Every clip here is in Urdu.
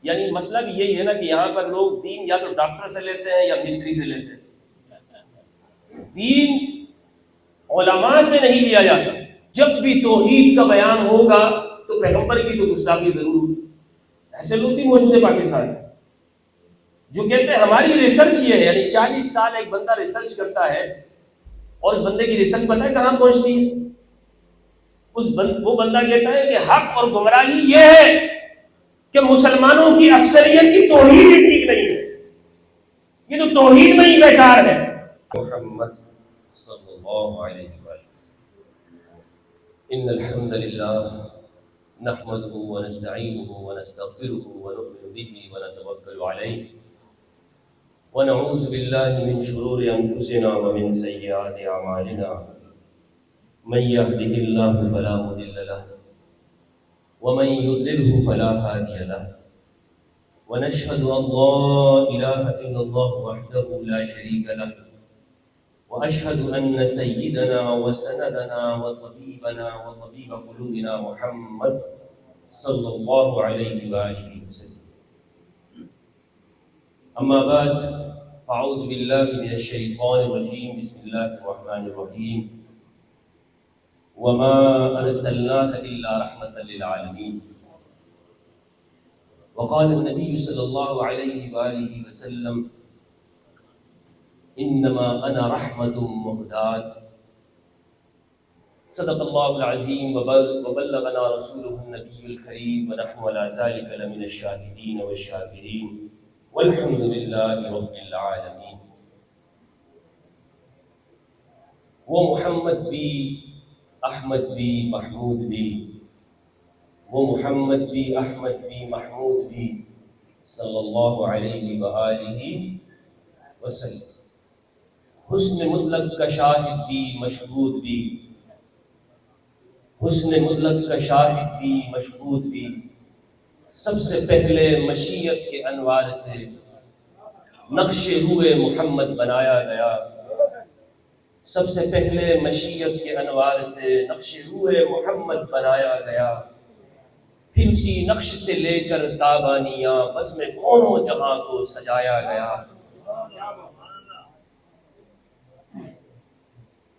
یعنی مسئلہ بھی یہی ہے نا کہ یہاں پر لوگ دین یا تو ڈاکٹر سے لیتے ہیں یا مستری سے لیتے ہیں، دین علماء سے نہیں لیا جاتا۔ جب بھی توحید کا بیان ہوگا تو پیغمبر کی تو گستاخی ضرور ہوگی۔ ایسے لوگ بھی موجود ہیں پاکستان میں جو کہتے ہیں ہماری ریسرچ یہ ہے، یعنی 40 سال ایک بندہ ریسرچ کرتا ہے اور اس بندے کی ریسرچ پتہ ہے کہاں پہنچتی ہے؟ وہ بندہ کہتا ہے کہ حق اور گمراہی یہ ہے کہ مسلمانوں کی اکثریت کی توحید ہی ٹھیک نہیں ہے، یہ تو توحید میں ہی بیکار ہے۔ محمد صلی اللہ علیہ وسلم ان الحمد للہ نحمده ونستعینه ونستغفره ونؤمن به ونتوکل علیہ ونعوذ باللہ من شرور انفسنا ومن سیئات اعمالنا من يهده الله فلا مضل له ومن يضلله فلا هادي له ونشهد ان لا اله الا الله وحده لا شريك له واشهد ان سيدنا وسندنا وطبيبنا وطبيب قلوبنا محمد صلى الله عليه واله وسلم اما بعد فاعوذ بالله من الشيطان الرجيم بسم الله الرحمن الرحيم وما ارسلناك الا رحمة للعالمين وقال النبي صلى الله عليه واله وسلم انما انا رحمة مهداة صدق الله العظيم وبلغنا رسوله النبي الكريم ونحن على ذلك لمن الشاهدين والشاكرين والحمد لله رب العالمين۔ وہ محمد بھی، احمد بھی، محمود بھی، وہ محمد بھی، احمد بھی، محمود بھی صلی اللہ علیہ وآلہ وسلم، حسن مطلق کا شاہد بھی، مشہود بھی، حسن مطلق کا شاہد بھی، مشہود بھی، سب سے پہلے مشیت کے انوار سے نقش روح محمد بنایا گیا، سب سے پہلے مشیت کے انوار سے نقش روح محمد بنایا گیا، پھر اسی نقش سے لے کر تابانیاں بزم کونوں جہاں کو سجایا گیا۔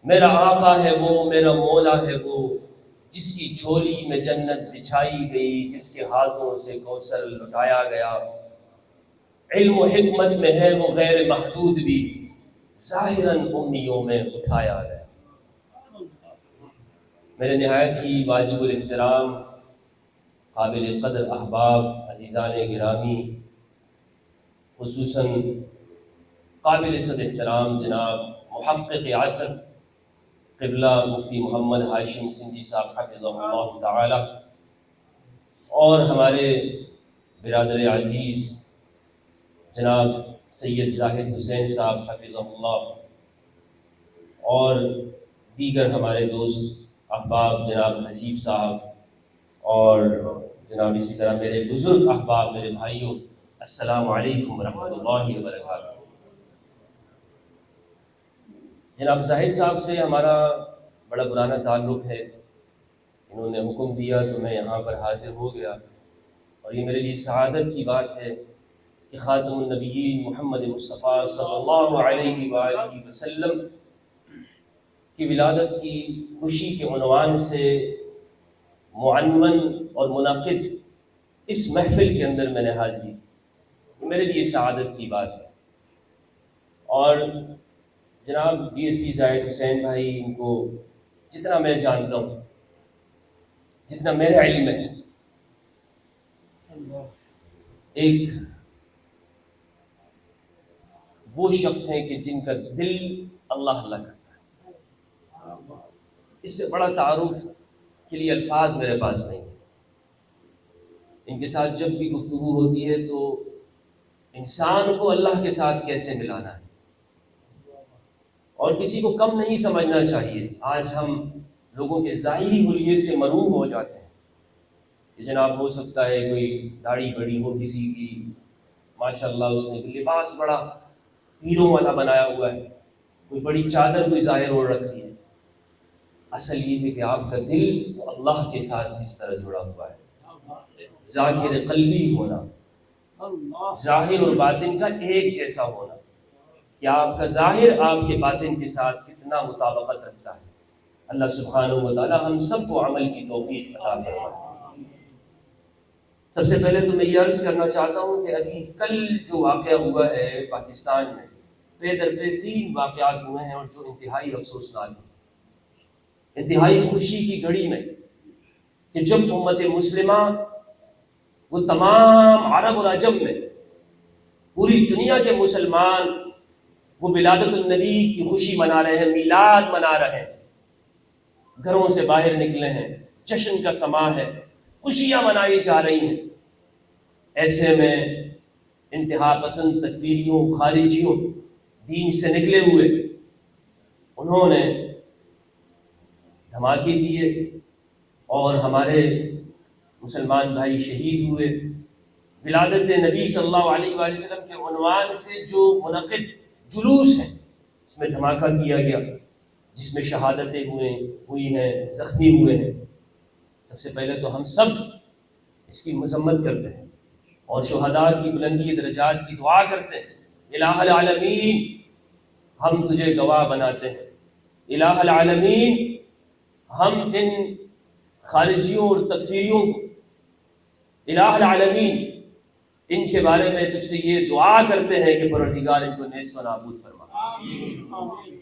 میرا آقا ہے وہ، میرا مولا ہے وہ، جس کی جھولی میں جنت بچھائی گئی، جس کے ہاتھوں سے کوثر لٹایا گیا۔ علم و حکمت میں ہے وہ غیر محدود بھی، ظاہراً امیوں میں اٹھایا گیا۔ میرے نہایت ہی واجب الاحترام قابل قدر احباب، عزیزان گرامی، خصوصاً قابل صد احترام جناب محقق عصر قبلہ مفتی محمد ہاشم سندھی صاحب حفظہ اللہ تعالی، اور ہمارے برادر عزیز جناب سید زاہد حسین صاحب حفظہ اللہ، اور دیگر ہمارے دوست احباب جناب حسیب صاحب، اور جناب اسی طرح میرے بزرگ احباب، میرے بھائیوں، السلام علیکم ورحمۃ اللہ وبرکاتہ۔ جناب زاہد صاحب سے ہمارا بڑا پرانا تعلق ہے، انہوں نے حکم دیا تو میں یہاں پر حاضر ہو گیا، اور یہ میرے لیے سعادت کی بات ہے کہ خاتم النبیین محمد مصطفیٰ صلی اللہ علیہ وآلہ وسلم کی ولادت کی خوشی کے عنوان سے معنون اور منعقد اس محفل کے اندر میں نے حاضری، میرے لیے سعادت کی بات ہے۔ اور جناب ڈی ایس پی زاہد حسین بھائی، ان کو جتنا میں جانتا ہوں، جتنا میرے علم میں ہے، ایک وہ شخص ہیں کہ جن کا دل اللہ اللہ کرتا ہے، اس سے بڑا تعارف کے لیے الفاظ میرے پاس نہیں ہیں۔ ان کے ساتھ جب بھی گفتگو ہوتی ہے تو انسان کو اللہ کے ساتھ کیسے ملانا ہے، اور کسی کو کم نہیں سمجھنا چاہیے۔ آج ہم لوگوں کے ظاہری حلیے سے محروم ہو جاتے ہیں کہ جناب ہو سکتا ہے کوئی داڑھی بڑی ہو کسی کی، ماشاءاللہ اس نے لباس بڑا ہیروں والا بنایا ہوا ہے، کوئی بڑی چادر کوئی ظاہر ہو رکھی ہے۔ اصل یہ ہے کہ آپ کا دل اللہ کے ساتھ کس طرح جڑا ہوا ہے، ذاکر قلبی ہونا، ظاہر اور باطن کا ایک جیسا ہونا، کہ آپ کا ظاہر آپ کے باطن کے ساتھ کتنا مطابقت رکھتا ہے۔ اللہ سبحانہ و تعالی ہم سب کو عمل کی توفیق عطا فرمائے۔ سب سے پہلے تو میں یہ عرض کرنا چاہتا ہوں کہ ابھی کل جو واقعہ ہوا ہے پاکستان میں، پے در پہ 3 واقعات ہوئے ہیں اور جو انتہائی افسوسناک ہیں، انتہائی خوشی کی گھڑی میں، کہ جب امت مسلمہ وہ تمام عرب اور عجم میں پوری دنیا کے مسلمان وہ ولادت النبی کی خوشی منا رہے ہیں، میلاد منا رہے ہیں، گھروں سے باہر نکلے ہیں، جشن کا سما ہے، خوشیاں منائی جا رہی ہیں، ایسے میں انتہا پسند تکفیریوں، خارجیوں، دین سے نکلے ہوئے، انہوں نے دھماکے دیے اور ہمارے مسلمان بھائی شہید ہوئے۔ ولادت نبی صلی اللہ علیہ وآلہ وسلم کے عنوان سے جو منعقد جلوس ہے اس میں دھماکہ کیا گیا، جس میں شہادتیں ہوئی ہیں، زخمی ہوئے ہیں۔ سب سے پہلے تو ہم سب اس کی مذمت کرتے ہیں اور شہداء کی بلندی درجات کی دعا کرتے ہیں۔ الہ العالمین، ہم تجھے گواہ بناتے ہیں، الہ العالمین، ہم ان خارجیوں اور تکفیریوں کو، الہ العالمین، ان کے بارے میں تجھ سے یہ دعا کرتے ہیں کہ پروردگار ان کو نیست و نابود فرما،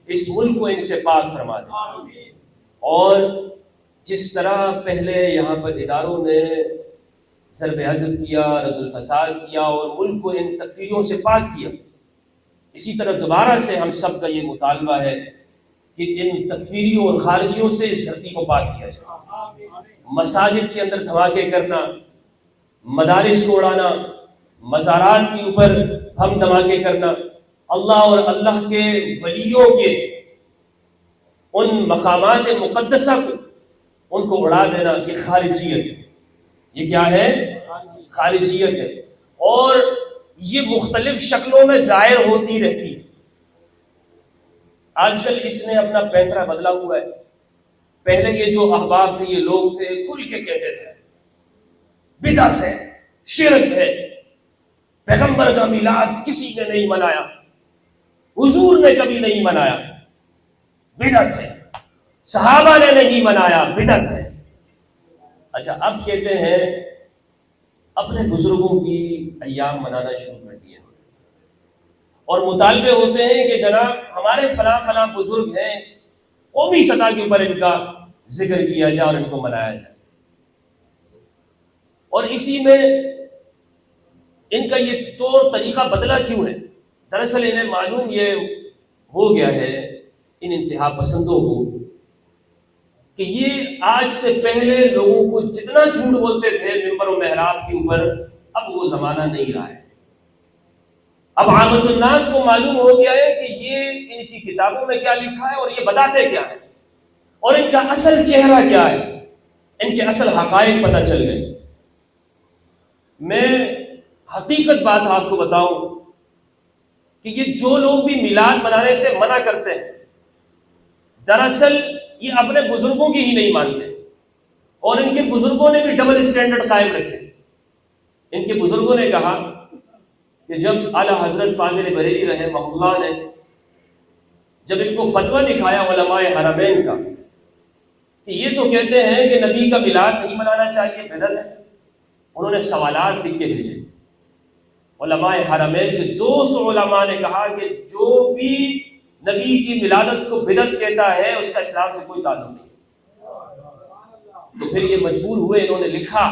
اس ملک کو ان سے پاک فرما دے۔ اور جس طرح پہلے یہاں پر اداروں نے ضرب حضب کیا، رد الفساد کیا اور ملک کو ان تکفیریوں سے پاک کیا، اسی طرح دوبارہ سے ہم سب کا یہ مطالبہ ہے کہ ان تکفیریوں اور خارجیوں سے اس دھرتی کو پاک کیا جائے۔ مساجد کے اندر دھماکے کرنا، مدارس کو اڑانا، مزارات کے اوپر ہم دھماکے کرنا، اللہ اور اللہ کے ولیوں کے ان مقامات مقدسہ کو ان کو اڑا دینا، یہ خارجیت ہے۔ یہ کیا ہے؟ خارجیت ہے، اور یہ مختلف شکلوں میں ظاہر ہوتی رہتی ہے۔ آج کل اس نے اپنا پینترا بدلا ہوا ہے۔ پہلے یہ جو احباب تھے، یہ لوگ تھے، کھل کے کہتے تھے بدعت ہے، شرک ہے، پیغمبر کا میلاد کسی نے نہیں منایا، حضور نے کبھی نہیں منایا، بدعت ہے، صحابہ نے نہیں منایا، بدعت ہے۔ اچھا، اب کہتے ہیں اپنے بزرگوں کی ایام منانا شروع کر دیے اور مطالبے ہوتے ہیں کہ جناب ہمارے فلاں فلاں بزرگ ہیں، قومی سطح کے اوپر ان کا ذکر کیا جائے اور ان کو منایا جائے۔ اور اسی میں ان کا یہ طور طریقہ بدلا کیوں ہے؟ دراصل انہیں معلوم یہ ہو گیا ہے ان انتہا پسندوں کو کہ یہ آج سے پہلے لوگوں کو جتنا جھوٹ بولتے تھے ممبر و محراب کے اوپر، اب وہ زمانہ نہیں رہا ہے۔ اب عامت الناس کو معلوم ہو گیا ہے کہ یہ ان کی کتابوں میں کیا لکھا ہے اور یہ بتاتے کیا ہے، اور ان کا اصل چہرہ کیا ہے، ان کے اصل حقائق پتہ چل گئے۔ میں حقیقت بات آپ کو بتاؤں کہ یہ جو لوگ بھی میلاد منانے سے منع کرتے ہیں، دراصل یہ اپنے بزرگوں کی ہی نہیں مانتے، اور ان کے بزرگوں نے بھی ڈبل اسٹینڈرڈ قائم رکھے۔ ان کے بزرگوں نے کہا کہ جب اعلیٰ حضرت فاضل بریلوی رحمہ اللہ نے جب ان کو فتویٰ دکھایا علماء حرمین کا کہ یہ تو کہتے ہیں کہ نبی کا میلاد نہیں منانا چاہیے، بدعت ہے، انہوں نے سوالات لکھ کے بھیجے۔ علماء حرمین کے 200 علماء نے کہا کہ جو بھی نبی کی ولادت کو بدعت کہتا ہے اس کا اسلام سے کوئی تعلق نہیں۔ تو پھر یہ مجبور ہوئے، انہوں نے لکھا،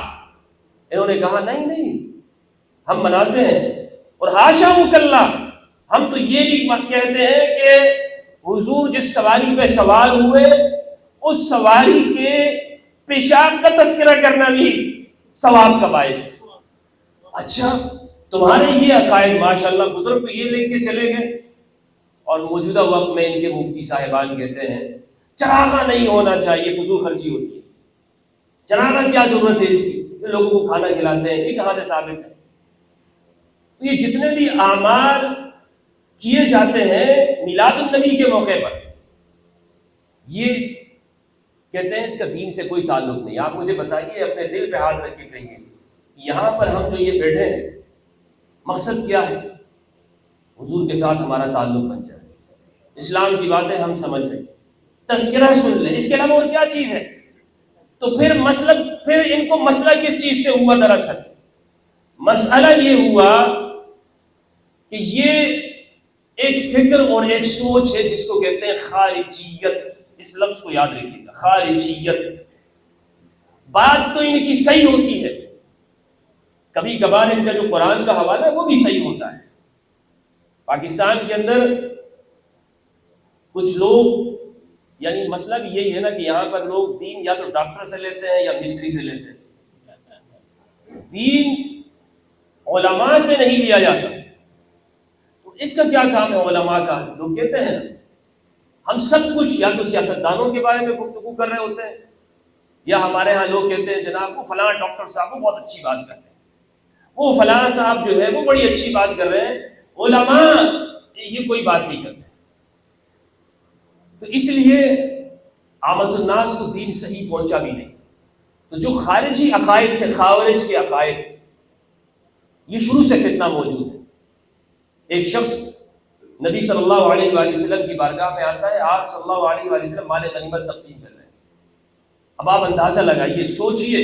انہوں نے کہا نہیں ہم مناتے ہیں، اور حاشا مکلا، ہم تو یہ بھی کہتے ہیں کہ حضور جس سواری پہ سوار ہوئے اس سواری کے پیشاب کا تذکرہ کرنا بھی ثواب کا باعث ہے۔ اچھا، تمہارے یہ عقائد، ماشاءاللہ، بزرگ تو یہ لکھ کے چلے گئے، اور موجودہ وقت میں ان کے مفتی صاحبان کہتے ہیں چراغاں نہیں ہونا چاہیے، فضول خرچی ہوتی ہے، چراغاں کیا ضرورت ہے اس کی، یہ لوگوں کو کھانا کھلاتے ہیں، یہ کہاں سے ثابت ہے؟ یہ جتنے بھی اعمال کیے جاتے ہیں میلاد النبی کے موقع پر، یہ کہتے ہیں اس کا دین سے کوئی تعلق نہیں۔ آپ مجھے بتائیے، اپنے دل پہ ہاتھ رکھ کے کہیے، یہاں پر ہم جو یہ بیٹھے ہیں مقصد کیا ہے؟ حضور کے ساتھ ہمارا تعلق بن جائے، اسلام کی باتیں ہم سمجھ سکیں، تذکرہ سن لیں، اس کے علاوہ اور کیا چیز ہے؟ تو پھر ان کو مسئلہ کس چیز سے ہوا؟ دراصل مسئلہ یہ ہوا کہ یہ ایک فکر اور ایک سوچ ہے جس کو کہتے ہیں خارجیت. اس لفظ کو یاد رکھیے گا، خارجیت. بات تو ان کی صحیح ہوتی ہے، کبھی کبھار ان کا جو قرآن کا حوالہ ہے وہ بھی صحیح ہوتا ہے. پاکستان کے اندر کچھ لوگ، یعنی مسئلہ بھی یہی ہے نا کہ یہاں پر لوگ دین یا تو ڈاکٹر سے لیتے ہیں یا مستری سے لیتے ہیں. دین علماء سے نہیں لیا جاتا. تو اس کا کیا کام ہے علماء کا؟ لوگ کہتے ہیں ہم سب کچھ یا تو سیاستدانوں کے بارے میں گفتگو کر رہے ہوتے ہیں، یا ہمارے ہاں لوگ کہتے ہیں جناب وہ فلاں ڈاکٹر صاحب وہ بہت اچھی بات کرتے ہیں، وہ فلاں صاحب جو ہے وہ بڑی اچھی بات کر رہے ہیں، علماء یہ کوئی بات نہیں کرتے. تو اس لیے عامت الناس کو دین صحیح پہنچا بھی نہیں. تو جو خارجی عقائد تھے، خوارج کے عقائد، یہ شروع سے فتنہ موجود ہے. ایک شخص نبی صلی اللہ علیہ وآلہ وسلم کی بارگاہ میں آتا ہے، آپ صلی اللہ علیہ وآلہ وسلم مال غنیمت تقسیم کر رہے ہیں. اب آپ اندازہ لگائیے، سوچئے،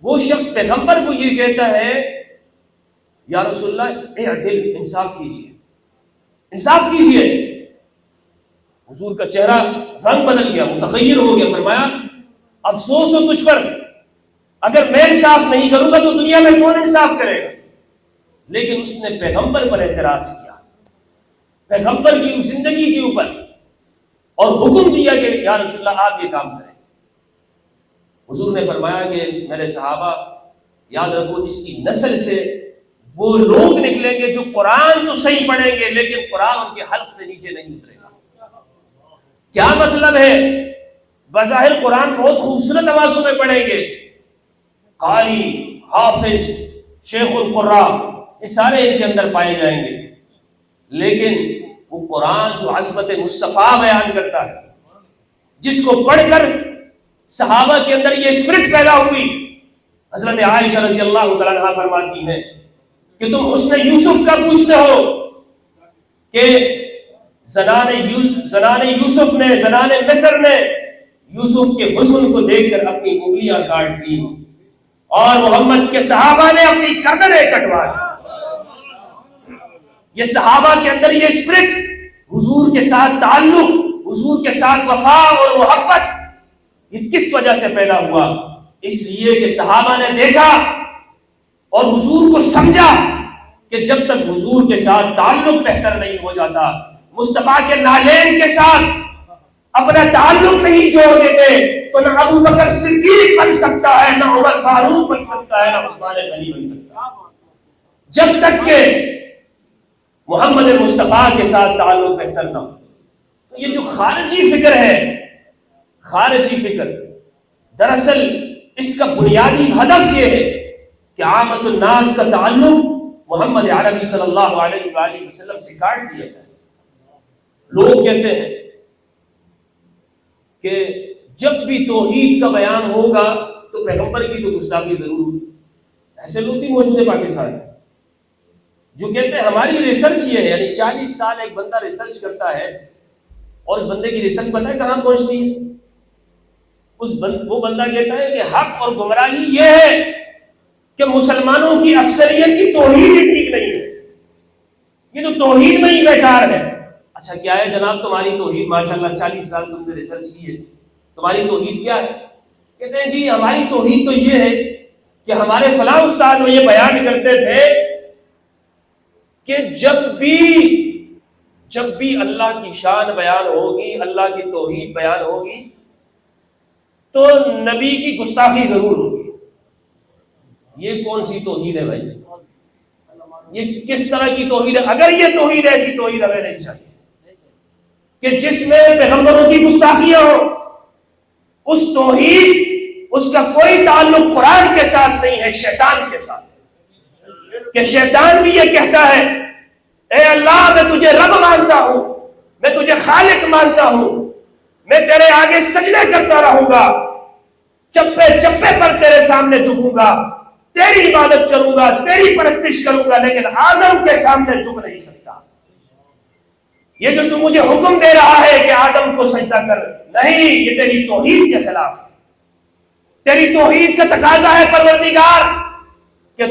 وہ شخص پیغمبر کو یہ کہتا ہے یا رسول اللہ اعدل، انصاف کیجئے، انصاف کیجئے. حضور کا چہرہ رنگ بدل گیا، متغیر ہو گیا. فرمایا افسوس ہو تجھ پر، اگر میں انصاف نہیں کروں گا تو دنیا میں کون انصاف کرے گا؟ لیکن اس نے پیغمبر پر اعتراض کیا، پیغمبر کی زندگی کے اوپر، اور حکم دیا کہ یا رسول اللہ آپ یہ کام کریں. حضور نے فرمایا کہ میرے صحابہ یاد رکھو، اس کی نسل سے وہ لوگ نکلیں گے جو قرآن تو صحیح پڑھیں گے لیکن قرآن ان کے حلق سے نیچے نہیں اترے گا. کیا مطلب ہے؟ بظاہر قرآن بہت خوبصورت آوازوں میں پڑھیں گے، قاری، حافظ، شیخ القراء، یہ سارے ان کے اندر پائے جائیں گے، لیکن وہ قرآن جو عظمت مصطفیٰ بیان کرتا ہے، جس کو پڑھ کر صحابہ کے اندر یہ اسپرٹ پیدا ہوئی. حضرت عائشہ رضی اللہ تعالیٰ عنہا فرماتی ہیں کہ تم حسن یوسف کا پوچھتے ہو کہ زنان یوسف نے، زنان مصر نے یوسف کے حسن کو دیکھ کر اپنی انگلیاں کاٹ دی، اور محمد کے صحابہ نے اپنی گردنیں کٹوا دی. یہ صحابہ کے اندر یہ اسپرٹ، حضور کے ساتھ تعلق، حضور کے ساتھ وفا اور محبت، یہ کس وجہ سے پیدا ہوا؟ اس لیے کہ صحابہ نے دیکھا اور حضور کو سمجھا کہ جب تک حضور کے ساتھ تعلق بہتر نہیں ہو جاتا، مصطفیٰ کے نالین کے ساتھ اپنا تعلق نہیں جوڑ دیتے، تو نہ ابو بکر صدیق بن سکتا ہے، نہ عمر فاروق بن سکتا ہے، نہ عثمان غنی بن سکتا ہے. جب تک کہ محمد مصطفیٰ کے ساتھ تعلق بہتر نہ ہو. تو یہ جو خارجی فکر ہے، خارجی فکر، دراصل اس کا بنیادی ہدف یہ ہے کہ عامت الناس کا تعلق محمد عربی صلی اللہ علیہ وآلہ وسلم سے کاٹ دیا جائے. لوگ کہتے ہیں کہ جب بھی توحید کا بیان ہوگا تو پیغمبر کی تو گستاخی ضرور ہوگی. ایسے لوگ بھی موجود ہیں پاکستان میں جو کہتے ہیں ہماری ریسرچ یہ ہے، یعنی 40 سال ایک بندہ ریسرچ کرتا ہے اور اس بندے کی ریسرچ پتہ ہے کہاں پہنچتی ہے؟ وہ بندہ کہتا ہے کہ حق اور گمراہی یہ ہے کہ مسلمانوں کی اکثریت کی توحید ہی ٹھیک نہیں ہے، یہ تو توحید میں ہی بیکار ہے. اچھا کیا ہے جناب تمہاری توحید؟ ماشاءاللہ 40 سال تم نے ریسرچ کی ہے، تمہاری توحید کیا ہے؟ کہتے ہیں جی ہماری توحید تو یہ ہے کہ ہمارے فلاں استاد وہ یہ بیان کرتے تھے کہ جب بھی اللہ کی شان بیان ہوگی، اللہ کی توحید بیان ہوگی تو نبی کی گستاخی ضرور ہوگی. یہ کون سی توحید ہے بھائی؟ یہ کس طرح کی توحید ہے؟ اگر یہ توحید ایسی توحید ہمیں نہیں چاہیے کہ جس میں پیغمبروں کی گستاخیاں ہو. اس توحید، اس کا کوئی تعلق قرآن کے ساتھ نہیں ہے، شیطان کے ساتھ ہے. کہ شیطان بھی یہ کہتا ہے اے اللہ میں تجھے رب مانتا ہوں، میں تجھے خالق مانتا ہوں، میں تیرے آگے سجدے کرتا رہوں گا، چپے چپے پر تیرے سامنے جھکوں گا، تیری عبادت کروں گا، تیری پرستش کروں گا، لیکن آدم کے سامنے جھک نہیں سکتا۔ یہ جو تو مجھے حکم دے رہا ہے کہ آدم کو سجدہ کر، نہیں، یہ تیری توحید کے خلاف ہے۔ تیری توحید کا تقاضا ہے پروردگار کہ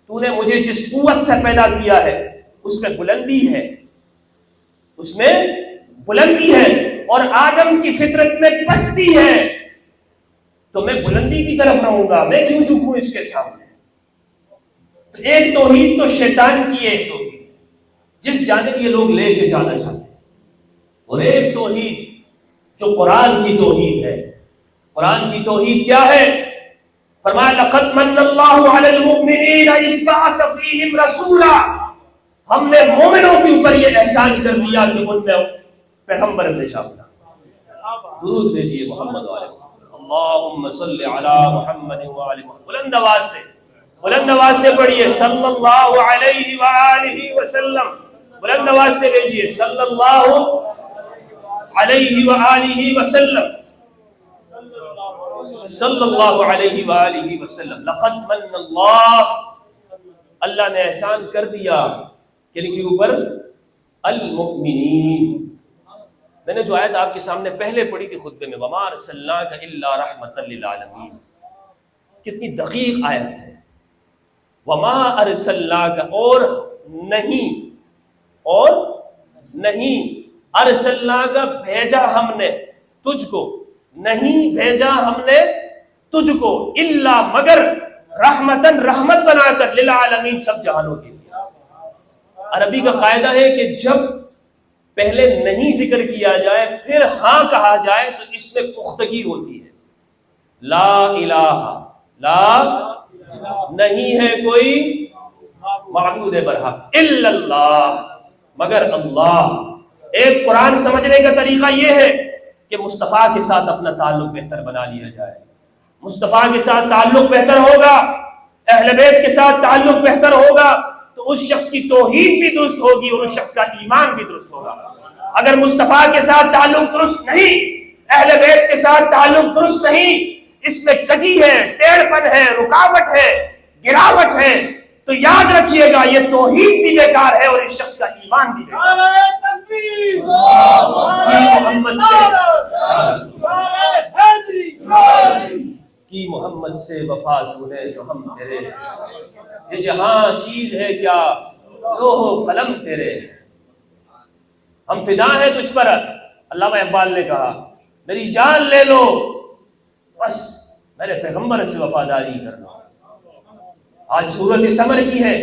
تو نے مجھے جس قوت سے پیدا کیا ہے اس میں بلندی ہے، اس میں بلندی ہے، اور آدم کی فطرت میں پستی ہے، تو میں بلندی کی طرف رہوں گا، میں کیوں جھکوں اس کے سامنے؟ تو ایک توحید تو شیطان کی ایک توحید ہے جس جانب یہ لوگ لے کے جانا چاہتے ہیں، اور ایک توحید جو قرآن کی توحید ہے۔ قرآن کی توحید کیا ہے؟ فرمایا لقد من اللہ علی المؤمنین اذ بعث فیہم رسولا، ہم نے مومنوں کے اوپر یہ احسان کر دیا کہ ان میں پیغمبر بھیجا اپنا۔ درود بھیجیے محمد والے اللہم صلی علی محمد وآل محمد، بلند آواز سے پڑھیے صلی اللہ علیہ وآلہ وسلم، بلند آواز سے بھیجیے صلی اللہ علیہ وآلہ وسلم، صلی اللہ علیہ وآلہ وسلم۔ لقد من اللہ نے احسان کر دیا کن کے اوپر؟ المؤمنین۔ میں نے جو آیت آپ کے سامنے پہلے پڑھی تھی خطبے میں، وما ارسلناک الا رحمۃ للعالمین، کتنی دقیق آیت ہے۔ وما ارسلناک، اور نہیں ارسلناک، بھیجا ہم نے تجھ کو، نہیں بھیجا ہم نے تجھ کو، الا مگر رحمتن، رحمت بنا کر، للعالمین، سب جہانوں کے لیے۔ عربی کا قاعدہ ہے کہ جب پہلے نہیں ذکر کیا جائے پھر ہاں کہا جائے تو اس میں پختگی ہوتی ہے۔ لا الہ، لا نہیں ہے کوئی معبود برحق الا اللہ، مگر اللہ۔ ایک قرآن سمجھنے کا طریقہ یہ ہے کہ مصطفیٰ کے ساتھ اپنا تعلق بہتر بنا لیا جائے۔ مصطفیٰ کے ساتھ تعلق بہتر ہوگا، اہل بیت کے ساتھ تعلق بہتر ہوگا، تو اس شخص کی توحید بھی درست ہوگی اور اس شخص کا ایمان بھی درست ہوگا۔ اگر مصطفیٰ کے ساتھ تعلق درست نہیں، اہل بیت کے ساتھ تعلق درست نہیں، اس میں کجی ہے، ٹیڑھ پن ہے، رکاوٹ ہے، گراوٹ ہے، تو یاد رکھیے گا یہ توحید بھی بیکار ہے اور اس شخص کا ایمان بھی بیکار ہے۔ کی محمد سے وفا تو نے تو ہم تیرے، یہ جہاں چیز ہے کیا لوح و قلم تیرے، ہم فدا ہیں تجھ پر۔ علامہ اقبال نے کہا میری جان لے لو بس میرے پیغمبر سے وفاداری کرنا۔ آج صورت سمر کی ہے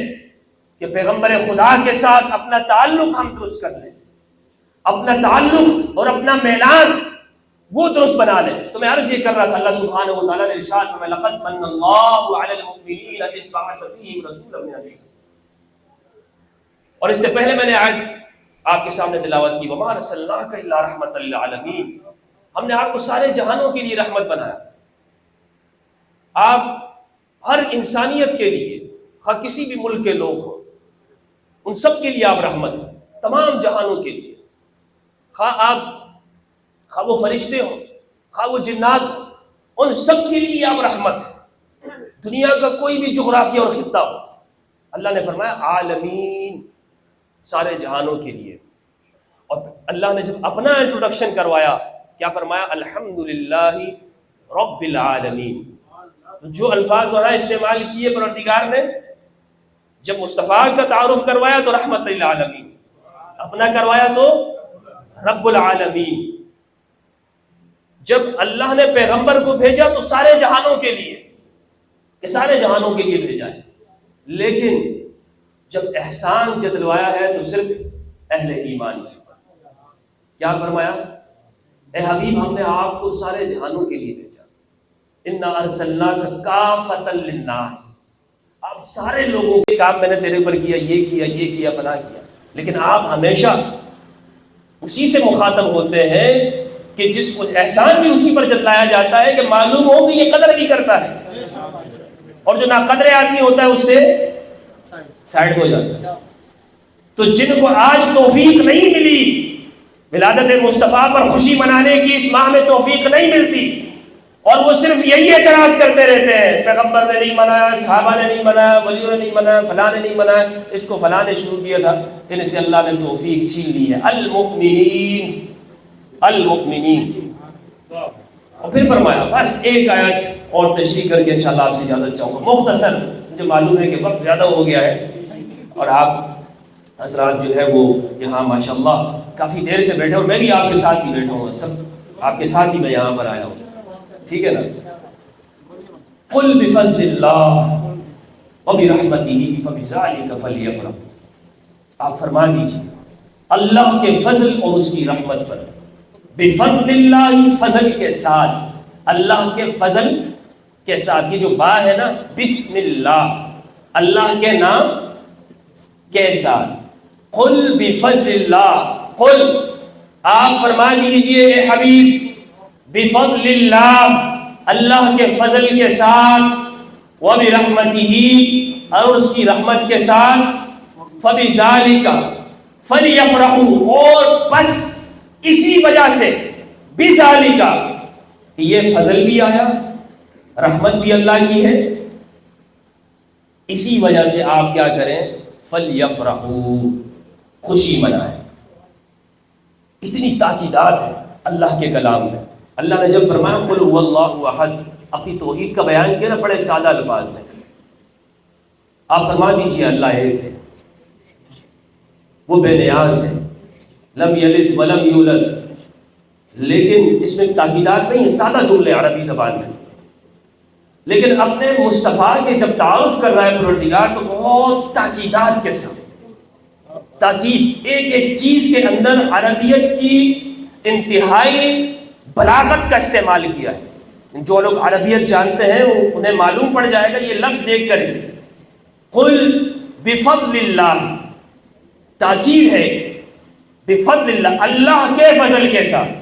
کہ پیغمبر خدا کے ساتھ اپنا تعلق ہم درست کر لیں، اپنا تعلق اور اپنا میلان وہ درست بنا لیں۔ تو میں عرض یہ کر رہا تھا، اللہ سبحانہ و تعالیٰ نے ارشاد فرمایا لقد من اللہ علی المؤمنین اذ بعث فیہم رسولا من انفسہم، اور اس سے پہلے میں نے آیت آپ کے سامنے تلاوت کی، وما ارسلناک الا رحمۃ للعالمین، ہم نے آپ کو سارے جہانوں کے لیے رحمت بنایا۔ آپ ہر انسانیت کے لیے، خواہ کسی بھی ملک کے لوگ ہوں، ان سب کے لیے آپ رحمت ہیں، تمام جہانوں کے لیے، خواہ وہ فرشتے ہوں، خواہ وہ جنات ہوں، ان سب کے لیے آپ رحمت ہیں۔ دنیا کا کوئی بھی جغرافیہ اور خطہ ہو، اللہ نے فرمایا عالمین، سارے جہانوں کے لیے۔ اور اللہ نے جب اپنا انٹروڈکشن کروایا کیا فرمایا؟ الحمدللہ رب العالمین۔ تو جو الفاظ وہاں استعمال کیے پروردگار نے، جب مصطفیٰ کا تعارف کروایا تو رحمت للعالمین، اپنا کروایا تو رب العالمین۔ جب اللہ نے پیغمبر کو بھیجا تو سارے جہانوں کے لیے، کہ سارے جہانوں کے لیے بھیجا ہے، لیکن جب احسان جتلوایا ہے تو صرف اہل ایمان کے اوپر۔ کیا فرمایا؟ اے حبیب ہم نے آپ کو سارے جہانوں کے لیے بھیجا، انا ارسلناک کافۃ للناس، آپ سارے لوگوں کے کام میں نے تیرے اوپر کیا، یہ کیا، یہ کیا، فلاں کیا، لیکن آپ ہمیشہ اسی سے مخاطب ہوتے ہیں کہ جس کو احسان بھی اسی پر جتلایا جاتا ہے کہ معلوم ہو کہ یہ قدر بھی کرتا ہے، اور جو ناقدر آدمی ہوتا ہے اس سے سائڈ ہو جاتا ہے۔ تو جن کو آج توفیق نہیں ملی ولادت مصطفیٰ پر خوشی منانے کی، اس ماہ میں توفیق نہیں ملتی، اور وہ صرف یہی اعتراض کرتے رہتے ہیں، پیغمبر نے نہیں منایا، صحابہ نے نہیں منایا، ولیوں نے نہیں منایا، فلاں نے نہیں منایا، اس کو فلاں نے شروع کیا تھا، ان سے اللہ نے توفیق چھین لی ہے۔ المؤمنین، المؤمنین۔ اور پھر فرمایا، بس ایک آیت اور تشریح کر کے انشاءاللہ آپ سے اجازت چاہوں گا، مختصر، مجھے معلوم ہے کہ وقت زیادہ ہو گیا ہے اور آپ حضرات جو ہے وہ یہاں ماشاءاللہ کافی دیر سے بیٹھے، اور میں بھی آپ کے ساتھ ہی بیٹھا ہوں، سب آپ کے ساتھ ہی میں یہاں پر آیا ہوں، ٹھیک ہے نا؟ قل بفضل اللہ وبرحمتہ فبذلک فلیفرحوا، آپ فرما دیجیے اللہ کے فضل اور اس کی رحمت پر، بفضل اللہ، فضل کے ساتھ، اللہ کے فضل کے ساتھ، یہ جو با ہے نا، بسم اللہ، اللہ کے نام کے ساتھ، قل بفضل اللہ، قل آپ فرما دیجئے اے حبیب، بفضل اللہ، اللہ کے فضل کے ساتھ، وبرحمتہ، اور اس کی رحمت کے ساتھ، فبذالک فلیفرحوا، اور بس اسی وجہ سے، بذالک، یہ فضل بھی آیا، رحمت بھی اللہ کی ہے، اسی وجہ سے آپ کیا کریں، فلیفرحوا، خوشی منائیں۔ اتنی تاکیدات ہے اللہ کے کلام میں۔ اللہ نے جب فرمایا قل هو اللہ احد، اپنی توحید کا بیان کیا نا بڑے سادہ الفاظ میں، آپ فرما دیجئے اللہ ایک ہے، وہ بے نیاز ہے، لم یلد ولم یولد، لیکن اس میں تاکیدات نہیں ہے، سادہ جملے عربی زبان میں، لیکن اپنے مصطفیٰ کے جب تعارف کر رہا ہے پروردگار تو بہت تاکیدات کے ساتھ، تاکید، ایک ایک چیز کے اندر عربیت کی انتہائی بلاغت کا استعمال کیا ہے۔ جو لوگ عربیت جانتے ہیں انہیں معلوم پڑ جائے گا یہ لفظ دیکھ کر ہی، قل بفضل اللہ، تاکید ہے، بفضل اللہ، اللہ کے فضل کے ساتھ،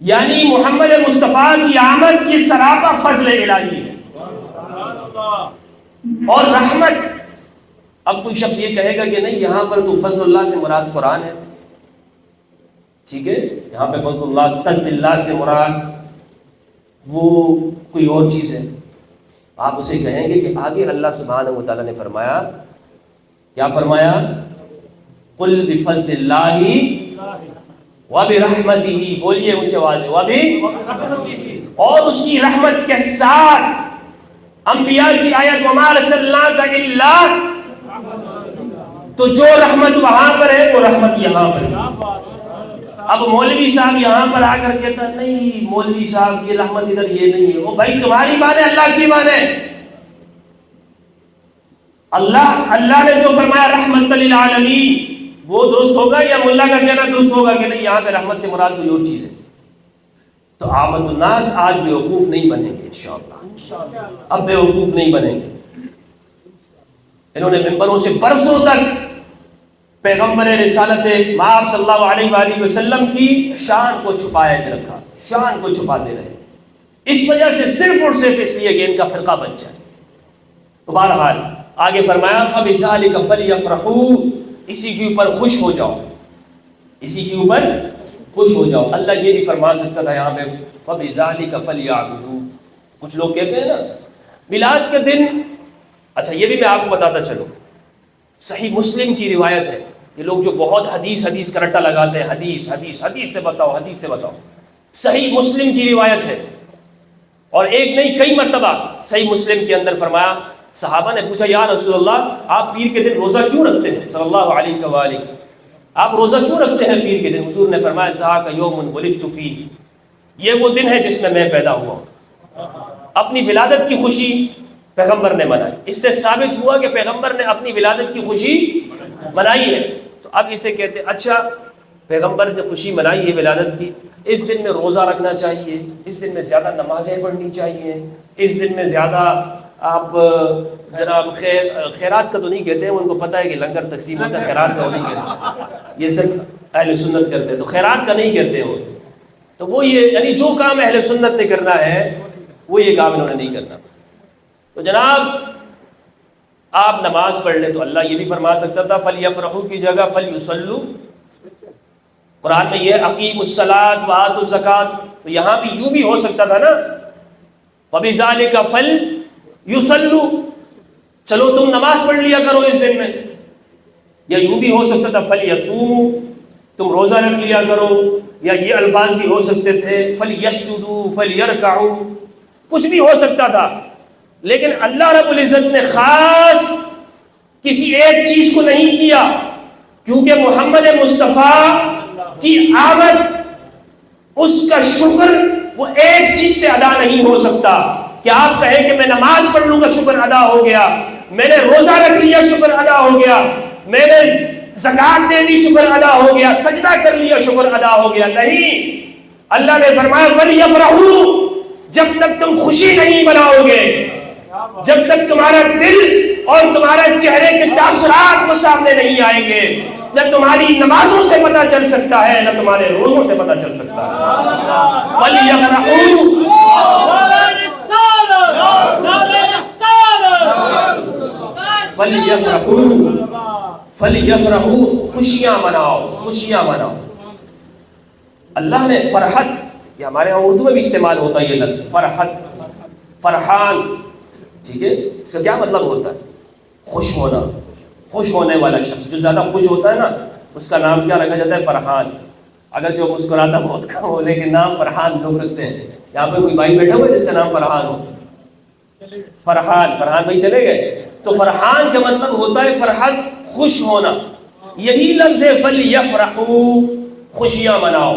یعنی محمد مصطفیٰ کی آمد کی سراپا فضل الہی ہے اور رحمت۔ اب کوئی شخص یہ کہے گا کہ نہیں یہاں پر تو فضل اللہ سے مراد قرآن ہے، ٹھیک ہے، یہاں پہ فضل اللہ سے مراد وہ کوئی اور چیز ہے، آپ اسے کہیں گے کہ آگے اللہ سبحانہ و تعالیٰ نے فرمایا، کیا فرمایا، قل بفضل اللہ وبرحمتہ، بولیے اونچے آواز میں، اور اس کی رحمت کے ساتھ، انبیاء کی آیت وما ارسلناک الا، تو جو رحمت وہاں پر ہے وہ رحمت یہاں پر ہے۔ اب مولوی صاحب یہاں پر آ کر کہتا ہے نہیں مولوی صاحب یہ رحمت ادھر یہ نہیں ہے، وہ بھائی تمہاری مانے اللہ کی مانے، اللہ نے جو فرمایا رحمت للعالمین وہ درست ہوگا، یا ملا کا کہنا درست ہوگا کہ نہیں یہاں پہ رحمت سے مراد کوئی اور چیز ہے؟ تو عامت الناس آج بے وقوف نہیں بنیں گے انشاءاللہ، اب بے وقوف نہیں بنیں گے۔ انہوں نے ممبروں سے برسوں تک پیغمبر رسالت مآب صلی اللہ علیہ وآلہ وسلم کی شان کو چھپائے رکھا، شان کو چھپاتے رہے، اس وجہ سے صرف اور صرف اس لیے کہ ان کا فرقہ بن جائے۔ تو بہرحال آگے فرمایا فَبِذَلِكَ فَلْيَفْرَحُوا، اسی کے اوپر خوش ہو جاؤ، اسی کے اوپر خوش ہو جاؤ۔ اللہ یہ بھی فرما سکتا تھا یہاں پہ فَبِذَلِكَ فَلْيَعْبُدُوا، کچھ لوگ کہتے ہیں نا میلاد کے دن، اچھا یہ بھی میں آپ کو بتاتا چلوں، صحیح مسلم کی روایت ہے، یہ لوگ جو بہت حدیث کا رٹا لگاتے ہیں، حدیث سے بتاؤ، حدیث سے بتاؤ، صحیح مسلم کی روایت ہے، اور ایک نہیں کئی مرتبہ صحیح مسلم کے اندر فرمایا، صحابہ نے پوچھا یا رسول اللہ آپ پیر کے دن روزہ کیوں رکھتے ہیں صلی اللہ علیہ وآلہ، آپ روزہ کیوں رکھتے ہیں پیر کے دن؟ حضور نے فرمایا ذاک یوم ولدت فیہ، یہ وہ دن ہے جس میں پیدا ہوا ہوں۔ اپنی ولادت کی خوشی پیغمبر نے منائی، اس سے ثابت ہوا کہ پیغمبر نے اپنی ولادت کی خوشی منائی ہے۔ تو اب اسے کہتے ہیں اچھا پیغمبر نے خوشی منائی ہے ولادت کی، اس دن میں روزہ رکھنا چاہیے، اس دن میں زیادہ نمازیں پڑھنی چاہیے، اس دن میں زیادہ آپ جناب خیرات کا تو نہیں کہتے ہیں، ان کو پتہ ہے کہ لنگر تقسیم ہوتا ہے، خیرات کا وہ نہیں کہتے، یہ صرف اہل سنت کرتے ہیں، تو خیرات کا نہیں کہتے ہیں، تو وہ یہ یعنی جو کام اہل سنت نے کرنا ہے وہ یہ کام انہوں نے نہیں کرنا۔ تو جناب آپ نماز پڑھ لیں تو اللہ یہ بھی فرما سکتا تھا فَلْيَفْرَحُوا کی جگہ فَلْيُصَلُّوا، قرآن میں یہ اقیموا الصلاۃ وآتوا الزکوٰۃ، تو یہاں بھی یوں بھی ہو سکتا تھا نا، وَبِذَلِكَ فَلْيُصَلُّوا، چلو تم نماز پڑھ لیا کرو اس دن میں. یا یوں بھی ہو سکتا تھا فَلْيَصُومُوا، تم روزہ رکھ لیا کرو. یا یہ الفاظ بھی ہو سکتے تھے فَلْيَسْجُدُوا فَلْيَرْكَعُوا، کچھ بھی ہو سکتا تھا. لیکن اللہ رب العزت نے خاص کسی ایک چیز کو نہیں کیا، کیونکہ محمد مصطفیٰ کی آمد، اس کا شکر وہ ایک چیز سے ادا نہیں ہو سکتا کہ آپ کہیں کہ میں نماز پڑھ لوں گا شکر ادا ہو گیا، میں نے روزہ رکھ لیا شکر ادا ہو گیا، میں نے زکات دے دی شکر ادا ہو گیا، سجدہ کر لیا شکر ادا ہو گیا. نہیں، اللہ نے فرمایا فَلْيَفْرَحُوا، جب تک تم خوشی نہیں مناؤ گے، جب تک تمہارا دل اور تمہارا چہرے کے تاثرات وہ سامنے نہیں آئیں گے، نہ تمہاری نمازوں سے پتہ چل سکتا ہے، نہ تمہارے روزوں سے پتہ چل سکتا ہے. فَلْيَفْرَحُوا، فَلْيَفْرَحُوا، خوشیاں مناؤ، خوشیاں مناؤ. اللہ نے فرحت، یہ ہمارے یہاں اردو میں بھی استعمال ہوتا ہے یہ لفظ فرحت، فرحان، ٹھیک ہے. اس کا کیا مطلب ہوتا ہے؟ خوش ہونا، خوش ہونے والا شخص. جو زیادہ خوش ہوتا ہے نا اس کا نام کیا رکھا جاتا ہے؟ فرحان. اگر جو مسکراتا بہت کم ہو لیکن نام فرحان لوگ رکھتے ہیں. یہاں پہ کوئی بھائی بیٹھا ہوا جس کا نام فرحان ہو؟ فرحان، فرحان بھائی چلے گئے. تو فرحان کا مطلب ہوتا ہے فرحت، خوش ہونا. یہی لفظ ہے فَلْيَفْرَحُوا، خوشیاں مناؤ.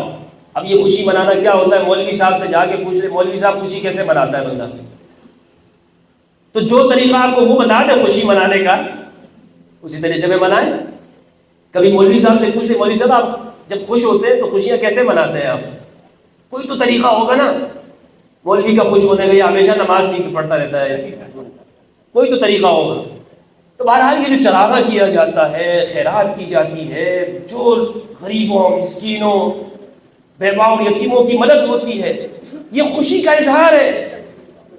اب یہ خوشی منانا کیا ہوتا ہے؟ مولوی صاحب سے جا کے پوچھ لے مولوی صاحب خوشی کیسے مناتا ہے بندہ؟ تو جو طریقہ آپ کو وہ بتا دیں خوشی منانے کا، اسی طریقے میں منائیں. کبھی مولوی صاحب سے پوچھ لیں مولوی صاحب آپ جب خوش ہوتے ہیں تو خوشیاں کیسے مناتے ہیں آپ؟ کوئی تو طریقہ ہوگا نا. مولوی کا خوش ہونے کا یہ ہمیشہ نماز بھی پڑھتا رہتا ہے، کوئی تو طریقہ ہوگا. تو بہرحال یہ جو چراغاں کیا جاتا ہے، خیرات کی جاتی ہے، جو غریبوں، مسکینوں، بیواؤں، یتیموں کی مدد ہوتی ہے، یہ خوشی کا اظہار ہے.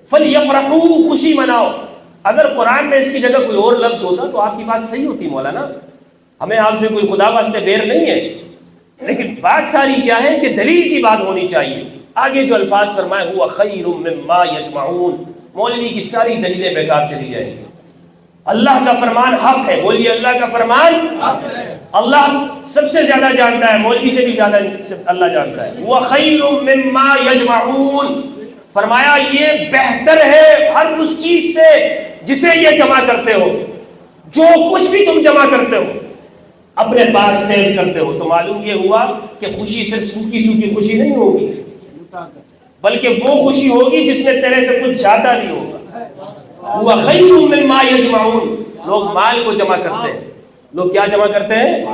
فَلْيَفْرَحُوا، خوشی مناؤ. اگر قرآن میں اس کی جگہ کوئی اور لفظ ہوتا تو آپ کی بات صحیح ہوتی مولانا. ہمیں آپ سے کوئی خدا واسطے بیر نہیں ہے، لیکن بات ساری کیا ہے کہ دلیل کی بات ہونی چاہیے. آگے جو الفاظ فرمائے ہوا خیر مما یجمعون، مولوی کی ساری دلیلیں بیکار چلی جائیں گی. اللہ کا فرمان حق ہے، بولیے اللہ کا فرمان حق ہے. اللہ سب سے زیادہ جانتا ہے، مولوی سے بھی زیادہ اللہ جانتا ہے. ہوا خیر مما یجمعون، فرمایا یہ بہتر ہے ہر اس چیز سے جسے یہ جمع کرتے ہو. جو کچھ بھی تم جمع کرتے ہو اپنے پاس سیو کرتے ہو. تو معلوم یہ ہوا کہ خوشی صرف سوکھی سوکھی خوشی نہیں ہوگی، بلکہ وہ خوشی ہوگی جس میں تیرے سے کچھ جاتا بھی ہوگا. ہوا خیر مما یجمعون، لوگ مال کو جمع کرتے ہیں. لوگ کیا جمع کرتے ہیں؟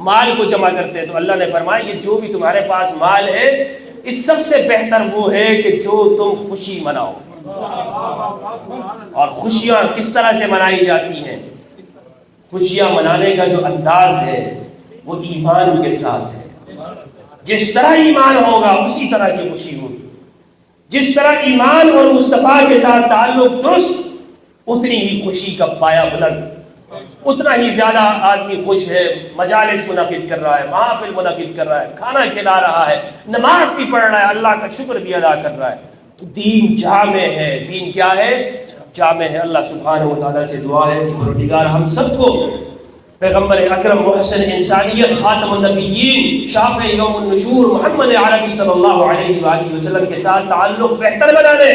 مال کو جمع کرتے ہیں. تو اللہ نے فرمایا یہ جو بھی تمہارے پاس مال ہے اس سب سے بہتر وہ ہے کہ جو تم خوشی مناؤ. اور خوشیاں کس طرح سے منائی جاتی ہیں؟ خوشیاں منانے کا جو انداز ہے وہ ایمان کے ساتھ ہے. جس طرح ایمان ہوگا اسی طرح کی خوشی ہوگی. جس طرح ایمان اور مصطفیٰ کے ساتھ تعلق درست، اتنی ہی خوشی کا پایہ بلند، اتنا ہی زیادہ آدمی خوش ہے. مجالس منعقد کر رہا ہے، محافل منعقد کر رہا ہے، کھانا کھلا رہا ہے، نماز بھی پڑھ رہا ہے، اللہ کا شکر بھی ادا کر رہا ہے. تو دین جامع ہے. دین کیا ہے؟ جامع ہے. اللہ سبحانہ و تعالیٰ سے دعا ہے کہ پروردگار ہم سب کو پیغمبر اکرم محسن انسانیت خاتم النبیین شافع یوم النشور محمد عربی صلی اللہ علیہ وآلہ وسلم کے ساتھ تعلق بہتر بنانے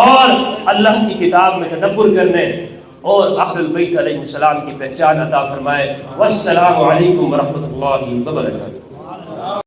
اور اللہ کی کتاب میں تدبر کرنے اور اہل البیت علیہ السلام کی پہچان عطا فرمائے. والسلام علیکم ورحمۃ اللہ وبرکاتہ.